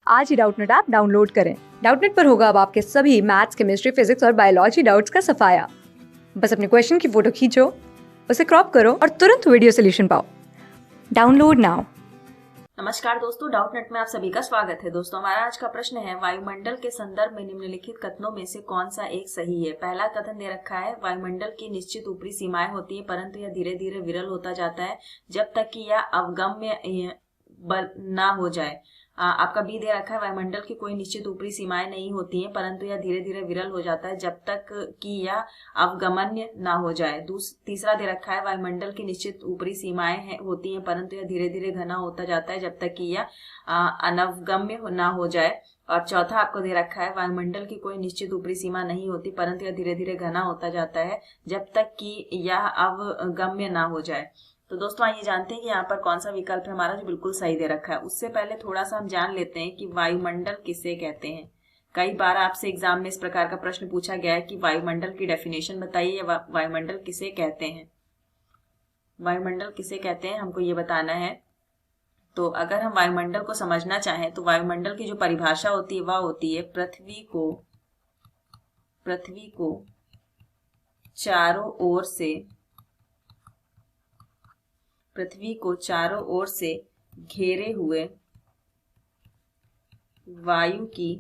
आज ही Doubtnut app download करें। Doubtnut पर होगा अब आपके सभी मैथ्स, केमिस्ट्री, फिजिक्स और बायोलॉजी डाउट्स का सफाया। बस अपने क्वेश्चन की फोटो खींचो, उसे क्रॉप करो और तुरंत वीडियो सोल्यूशन पाओ। Download now. नमस्कार दोस्तों, डाउटनेट में आप सभी का स्वागत है। दोस्तों, हमारा आज का प्रश्न है, वायुमंडल के संदर्भ में निम्नलिखित कथनों में से कौन सा एक सही है। पहला कथन दे रखा है, वायुमंडल की निश्चित ऊपरी सीमाएं होती है परंतु यह धीरे धीरे विरल होता जाता है जब तक कि यह अवगम्य ना हो जाए। आपका बी दे रखा है, वायुमंडल की कोई निश्चित ऊपरी सीमाएं नहीं होती हैं परंतु यह धीरे धीरे विरल हो जाता है जब तक कि यह अवगमन्य ना हो जाए। तीसरा दे रखा है, वायुमंडल की निश्चित ऊपरी सीमाएं होती हैं परंतु यह धीरे धीरे घना होता जाता है जब तक कि यह अनवगम्य ना हो जाए। और चौथा आपको दे रखा है, वायुमंडल की कोई निश्चित ऊपरी सीमा नहीं होती परंतु यह धीरे धीरे घना होता जाता है जब तक कि यह अवगम्य ना हो जाए। तो दोस्तों, आइए जानते हैं कि यहाँ पर कौन सा विकल्प है हमारा जो बिल्कुल सही दे रखा है। उससे पहले थोड़ा सा हम जान लेते हैं कि वायुमंडल किसे कहते हैं। कई बार आपसे एग्जाम में इस प्रकार का प्रश्न पूछा गया है कि वायुमंडल की डेफिनेशन बताइए या वायुमंडल किसे कहते हैं। वायुमंडल किसे कहते हैं हमको ये बताना है। तो अगर हम वायुमंडल को समझना चाहें तो वायुमंडल की जो परिभाषा होती है वह होती है, पृथ्वी को चारों ओर से घेरे हुए वायु की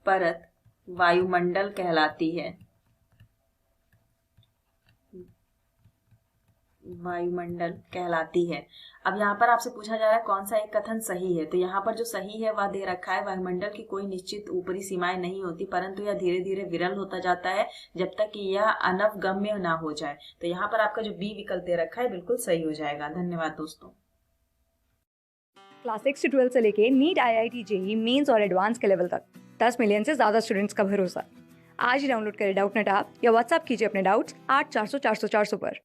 परत वायुमंडल कहलाती है। अब यहाँ पर आपसे पूछा जा रहा है कौन सा एक कथन सही है। तो यहाँ पर जो सही है वह दे रखा है, वायुमंडल की कोई निश्चित ऊपरी सीमाएं नहीं होती परंतु यह धीरे धीरे विरल होता जाता है जब तक कि यह अनवगम्य ना हो जाए। तो यहाँ पर आपका जो बी विकल्प दे रखा है बिल्कुल सही हो जाएगा। धन्यवाद दोस्तों। क्लास 6 से 12 से लेके नीट, IIT, JEE मेंस और एडवांस के लेवल तक 10 मिलियन से ज्यादा स्टूडेंट्स का भरोसा। आज ही डाउनलोड करें डाउटनेट ऐप या व्हाट्सएप कीजिए अपने डाउट्स 8400 400 400 पर।